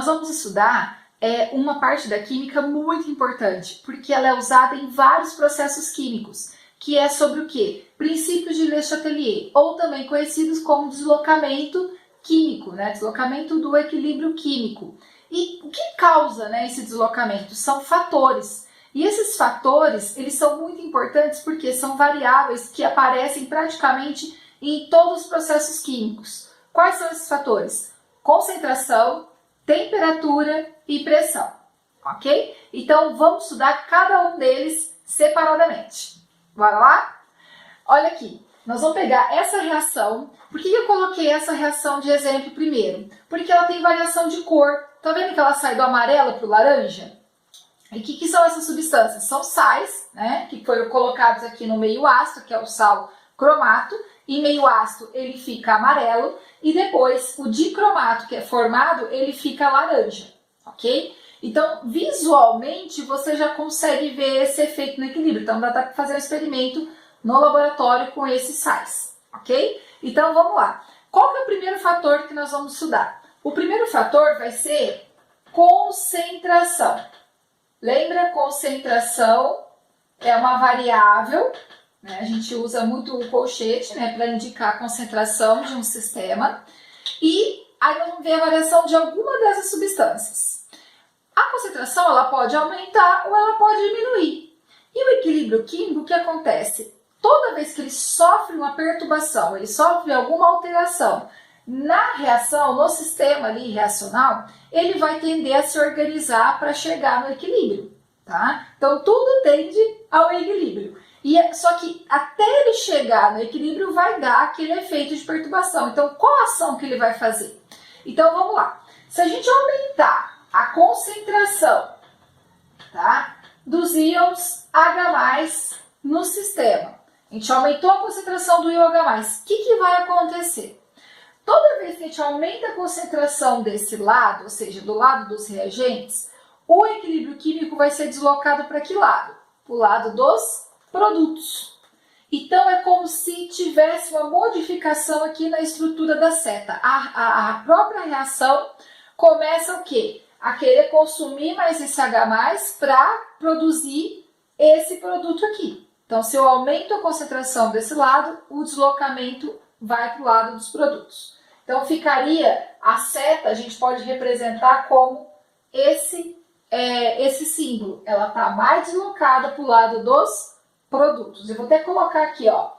vamos estudar uma parte da química muito importante, porque ela é usada em vários processos químicos, que é sobre o quê? Princípios de Le Chatelier, ou também conhecidos como deslocamento químico, né? Deslocamento do equilíbrio químico. E o que causa, né, esse deslocamento? São fatores. E esses fatores, eles são muito importantes porque são variáveis que aparecem praticamente em todos os processos químicos. Quais são esses fatores? Concentração, temperatura e pressão, ok? Então, vamos estudar cada um deles separadamente. Bora lá? Olha aqui, nós vamos pegar essa reação. Por que eu coloquei essa reação de exemplo primeiro? Porque ela tem variação de cor. Tá vendo que ela sai do amarelo para o laranja? E o que são essas substâncias? São sais, né, que foram colocados aqui no meio ácido, que é o sal cromato. Em meio ácido ele fica amarelo e depois o dicromato que é formado, ele fica laranja, ok? Então, visualmente, você já consegue ver esse efeito no equilíbrio. Então, dá para fazer um experimento no laboratório com esses sais, ok? Então, vamos lá. Qual que é o primeiro fator que nós vamos estudar? O primeiro fator vai ser concentração. Lembra? Concentração é uma variável, né? A gente usa muito o colchete, né, para indicar a concentração de um sistema. E aí vamos ver a variação de alguma dessas substâncias. A concentração ela pode aumentar ou ela pode diminuir. E o equilíbrio químico, o que acontece? Toda vez que ele sofre uma perturbação, ele sofre alguma alteração na reação, no sistema ali reacional, ele vai tender a se organizar para chegar no equilíbrio, tá? Então tudo tende ao equilíbrio. Só que até ele chegar no equilíbrio vai dar aquele efeito de perturbação. Então qual a ação que ele vai fazer? Então vamos lá. Se a gente aumentar a concentração, tá, dos íons H+ no sistema, a gente aumentou a concentração do íon H+, o que vai acontecer? Toda vez que a gente aumenta a concentração desse lado, ou seja, do lado dos reagentes, o equilíbrio químico vai ser deslocado para que lado? Para o lado dos produtos. Então, é como se tivesse uma modificação aqui na estrutura da seta. A própria reação começa o quê? A querer consumir mais esse H+ para produzir esse produto aqui. Então, se eu aumento a concentração desse lado, o deslocamento vai para o lado dos produtos. Então, ficaria a seta, a gente pode representar como esse símbolo. Ela está mais deslocada para o lado dos produtos. Eu vou até colocar aqui, ó.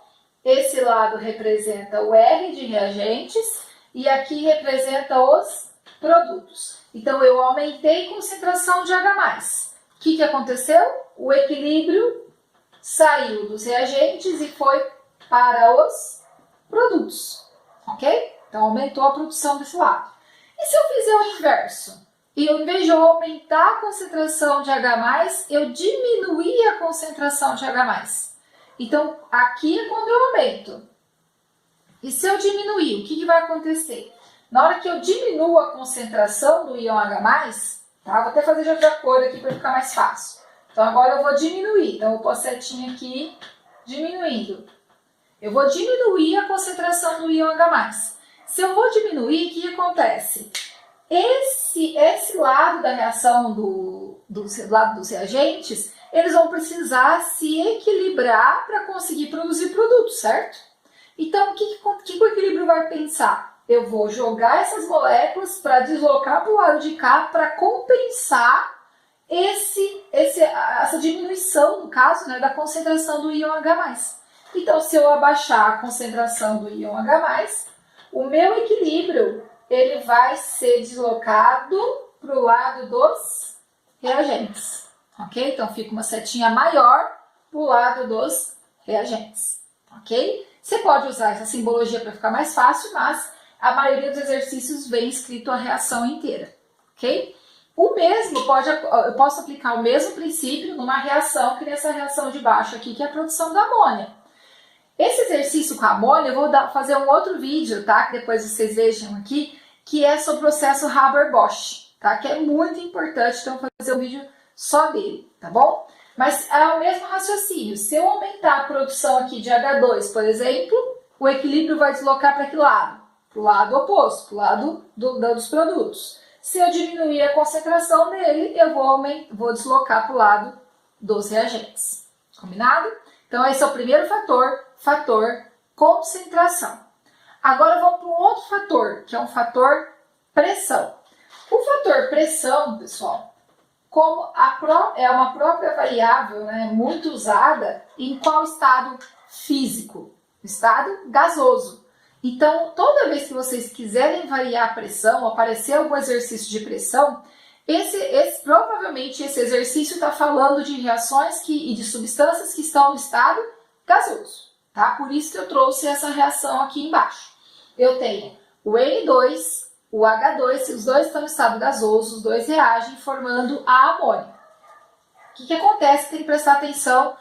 Esse lado representa o R de reagentes e aqui representa os produtos. Então, eu aumentei a concentração de H+. O que aconteceu? O equilíbrio saiu dos reagentes e foi para os produtos, ok? Então, aumentou a produção desse lado. E se eu fizer o inverso? E ao invés de eu aumentar a concentração de H+, eu diminuir a concentração de H+. Então, aqui é quando eu aumento. E se eu diminuir, o que vai acontecer? Na hora que eu diminuo a concentração do íon H+, tá? Vou até fazer de outra cor aqui para ficar mais fácil. Então, agora eu vou diminuir. Então, eu vou pôr a setinha aqui, diminuindo. Eu vou diminuir a concentração do íon H+. Se eu vou diminuir, o que acontece? Esse lado da reação do lado dos reagentes, eles vão precisar se equilibrar para conseguir produzir produto, certo? Então, o que o equilíbrio vai pensar? Eu vou jogar essas moléculas para deslocar para o lado de cá para compensar essa diminuição, no caso, né, da concentração do íon H+. Então, se eu abaixar a concentração do íon H+, o meu equilíbrio ele vai ser deslocado para o lado dos reagentes, ok? Então, fica uma setinha maior para o lado dos reagentes, ok? Você pode usar essa simbologia para ficar mais fácil, mas a maioria dos exercícios vem escrito a reação inteira, ok? Eu posso aplicar o mesmo princípio numa reação que nessa reação de baixo aqui, que é a produção da amônia. Esse exercício com a amônia, eu vou fazer um outro vídeo, tá? Que depois vocês vejam aqui, que é sobre o processo Haber-Bosch, tá? Que é muito importante, então eu vou fazer um vídeo só dele, tá bom? Mas é o mesmo raciocínio. Se eu aumentar a produção aqui de H2, por exemplo, o equilíbrio vai deslocar para que lado? Para o lado oposto, para o lado dos produtos. Se eu diminuir a concentração dele, eu vou deslocar para o lado dos reagentes. Combinado? Então, esse é o primeiro fator, fator concentração. Agora, vamos para um outro fator, que é um fator pressão. O fator pressão, pessoal, como é uma própria variável, né, muito usada em qual estado físico? Estado gasoso. Então, toda vez que vocês quiserem variar a pressão, aparecer algum exercício de pressão, provavelmente esse exercício está falando de reações e de substâncias que estão no estado gasoso, tá? Por isso que eu trouxe essa reação aqui embaixo. Eu tenho o N2, o H2, os dois estão no estado gasoso, os dois reagem formando a amônia. O que acontece? Tem que prestar atenção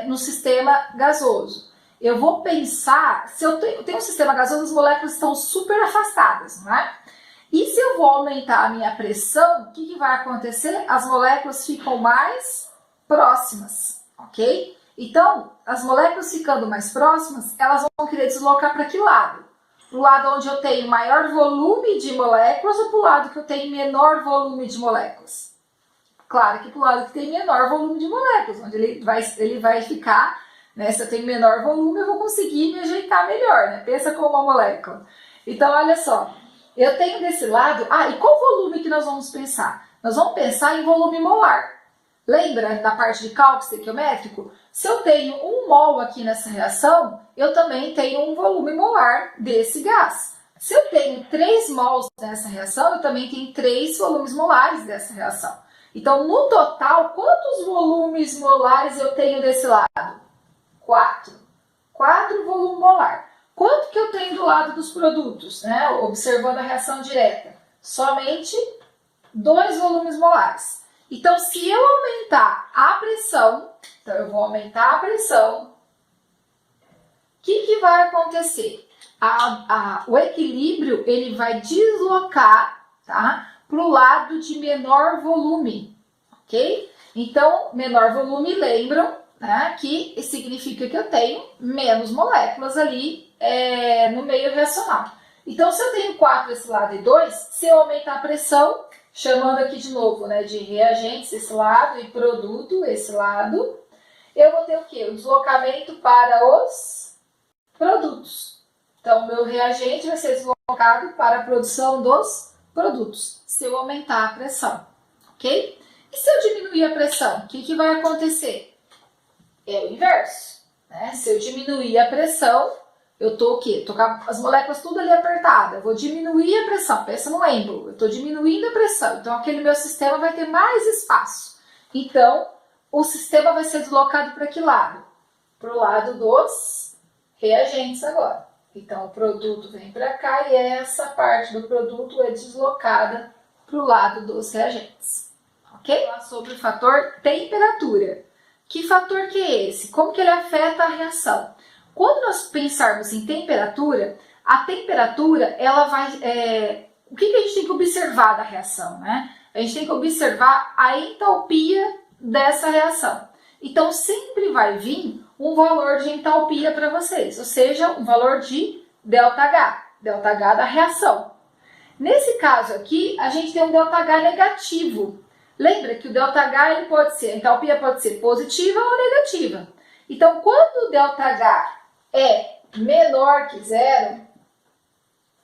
no sistema gasoso. Eu vou pensar, se eu tenho um sistema gasoso, as moléculas estão super afastadas, não é? E se eu vou aumentar a minha pressão, o que vai acontecer? As moléculas ficam mais próximas, ok? Então, as moléculas ficando mais próximas, elas vão querer deslocar para que lado? Para o lado onde eu tenho maior volume de moléculas ou para o lado que eu tenho menor volume de moléculas? Claro que para o lado que tem menor volume de moléculas, onde ele vai ficar, né? Se eu tenho menor volume, eu vou conseguir me ajeitar melhor, né? Pensa como uma molécula. Então, olha só, eu tenho desse lado... e qual volume que nós vamos pensar? Nós vamos pensar em volume molar. Lembra da parte de cálculo estequiométrico? Se eu tenho 1 mol aqui nessa reação, eu também tenho um volume molar desse gás. Se eu tenho 3 mols nessa reação, eu também tenho 3 volumes molares dessa reação. Então, no total, quantos volumes molares eu tenho desse lado? 4. 4 volume molar. Quanto que eu tenho do lado dos produtos, né? Observando a reação direta? Somente 2 volumes molares. Então, se eu aumentar a pressão, então eu vou aumentar a pressão, o que vai acontecer? O equilíbrio ele vai deslocar, tá, para o lado de menor volume, ok? Então, menor volume, lembram, né, que significa que eu tenho menos moléculas ali no meio reacional. Então, se eu tenho 4 desse lado e 2, se eu aumentar a pressão, chamando aqui de novo, né, de reagentes esse lado e produto esse lado, eu vou ter o quê? O deslocamento para os produtos. Então, o meu reagente vai ser deslocado para a produção dos produtos, se eu aumentar a pressão, ok? E se eu diminuir a pressão, o que vai acontecer? É o inverso, né? Se eu diminuir a pressão, eu tô o quê? Tô com as moléculas tudo ali apertadas. Eu vou diminuir a pressão. Pensa no êmbolo. Eu tô diminuindo a pressão. Então, aquele meu sistema vai ter mais espaço. Então, o sistema vai ser deslocado para que lado? Para o lado dos reagentes agora. Então, o produto vem para cá e essa parte do produto é deslocada para o lado dos reagentes. Ok? Falar sobre o fator temperatura. Que fator que é esse? Como que ele afeta a reação? Quando nós pensarmos em temperatura, a temperatura, ela vai... o que a gente tem que observar da reação, né? A gente tem que observar a entalpia dessa reação. Então, sempre vai vir um valor de entalpia para vocês, ou seja, um valor de ΔH da reação. Nesse caso aqui, a gente tem um ΔH negativo. Lembra que o ΔH, ele pode ser, a entalpia pode ser positiva ou negativa. Então, quando o ΔH é menor que 0,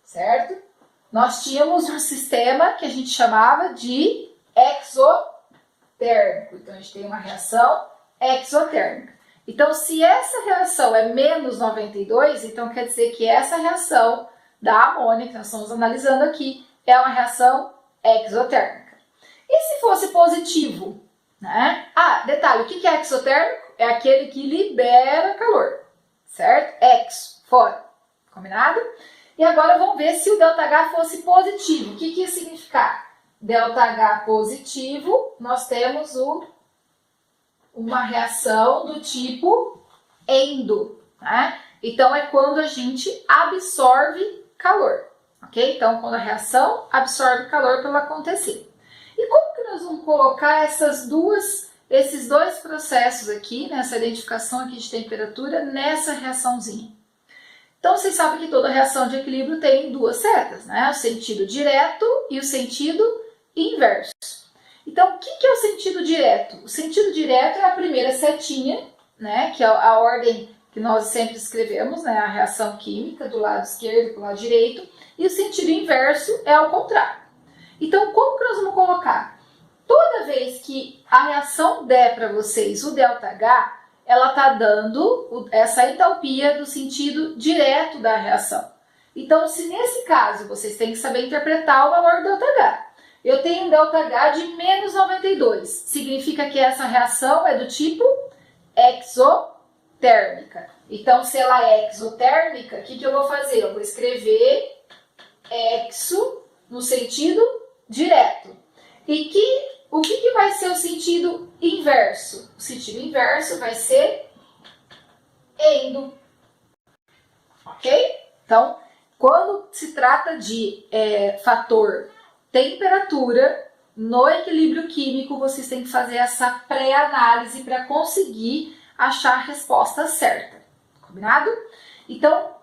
certo? Nós tínhamos um sistema que a gente chamava de exotérmico. Então, a gente tem uma reação exotérmica. Então, se essa reação é menos 92, então quer dizer que essa reação da amônia, que nós estamos analisando aqui, é uma reação exotérmica. E se fosse positivo? Né? Detalhe, o que é exotérmico? É aquele que libera calor, certo? Exo, fora. Combinado? E agora vamos ver se o ΔH fosse positivo. O que ia significar? ΔH positivo, nós temos uma reação do tipo endo, né? Então, é quando a gente absorve calor, ok? Então, quando a reação absorve calor para ela acontecer. E como que nós vamos colocar esses dois processos aqui, nessa identificação aqui de temperatura, nessa reaçãozinha? Então, vocês sabem que toda reação de equilíbrio tem duas setas, né? O sentido direto e o sentido inverso. Então, o que é o sentido direto? O sentido direto é a primeira setinha, né? Que é a ordem que nós sempre escrevemos, né? A reação química do lado esquerdo para o lado direito. E o sentido inverso é ao contrário. Então, como que nós vamos colocar? Toda vez que a reação der para vocês o ΔH, ela está dando essa entalpia do sentido direto da reação. Então, se nesse caso vocês têm que saber interpretar o valor do ΔH. Eu tenho um ΔH de menos 92. Significa que essa reação é do tipo exotérmica. Então, se ela é exotérmica, o que eu vou fazer? Eu vou escrever exo no sentido direto. E o que vai ser o sentido inverso? O sentido inverso vai ser endo. Ok? Então, quando se trata de fator temperatura, no equilíbrio químico, vocês têm que fazer essa pré-análise para conseguir achar a resposta certa. Combinado? Então,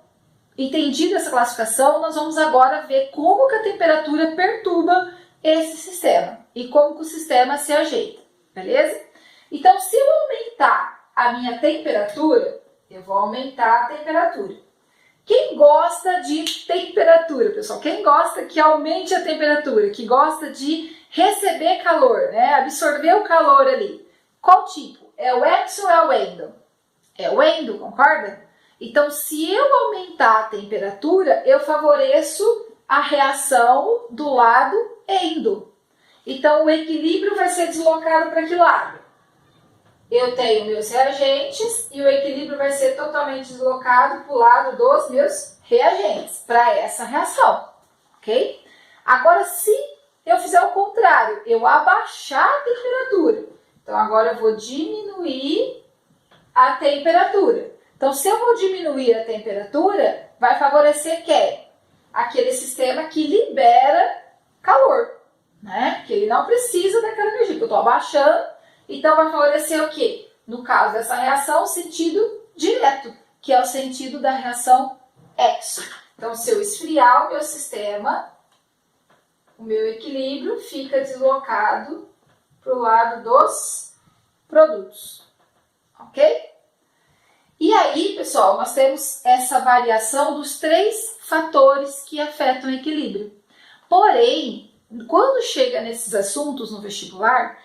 entendida essa classificação, nós vamos agora ver como que a temperatura perturba esse sistema e como que o sistema se ajeita, beleza? Então, se eu aumentar a minha temperatura, eu vou aumentar a temperatura. Quem gosta de temperatura, pessoal? Quem gosta que aumente a temperatura, que gosta de receber calor, né? Absorver o calor ali. Qual tipo? É o exo ou é o endo? É o endo, concorda? Então, se eu aumentar a temperatura, eu favoreço a reação do lado endo. Então, o equilíbrio vai ser deslocado para que lado? Eu tenho meus reagentes e o equilíbrio vai ser totalmente deslocado para o lado dos meus reagentes, para essa reação, ok? Agora, se eu fizer o contrário, eu abaixar a temperatura, então agora eu vou diminuir a temperatura. Então, se eu vou diminuir a temperatura, vai favorecer quem? Aquele sistema que libera calor, né? Que ele não precisa daquela energia, que eu estou abaixando, então vai favorecer o quê? No caso dessa reação, o sentido direto, que é o sentido da reação exo. Então, se eu esfriar o meu sistema, o meu equilíbrio fica deslocado para o lado dos produtos, ok? E aí, pessoal, nós temos essa variação dos 3 fatores que afetam o equilíbrio. Porém, quando chega nesses assuntos no vestibular,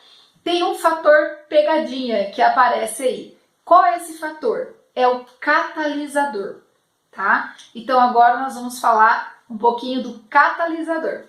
tem um fator pegadinha que aparece aí. Qual é esse fator? É o catalisador, tá? Então agora nós vamos falar um pouquinho do catalisador.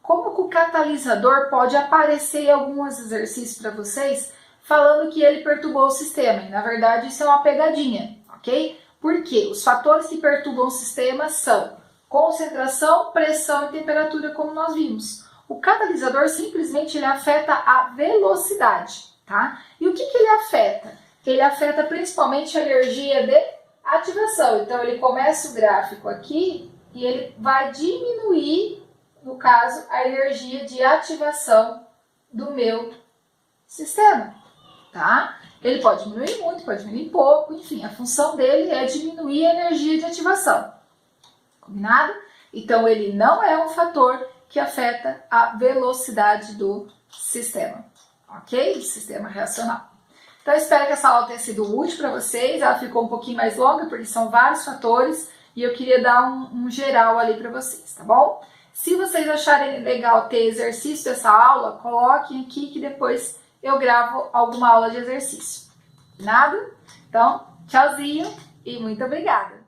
Como que o catalisador pode aparecer em alguns exercícios para vocês, falando que ele perturbou o sistema. E, na verdade, isso é uma pegadinha, ok? Porque os fatores que perturbam o sistema são concentração, pressão e temperatura, como nós vimos. O catalisador simplesmente ele afeta a velocidade, tá? E o que ele afeta? Ele afeta principalmente a energia de ativação. Então, ele começa o gráfico aqui e ele vai diminuir, no caso, a energia de ativação do meu sistema, tá? Ele pode diminuir muito, pode diminuir pouco, enfim, a função dele é diminuir a energia de ativação. Combinado? Então, ele não é um fator que afeta a velocidade do sistema, ok? Do sistema reacional. Então, eu espero que essa aula tenha sido útil para vocês. Ela ficou um pouquinho mais longa, porque são vários fatores, e eu queria dar um geral ali para vocês, tá bom? Se vocês acharem legal ter exercício dessa aula, coloquem aqui que depois eu gravo alguma aula de exercício. Nada? Então, tchauzinho e muito obrigada!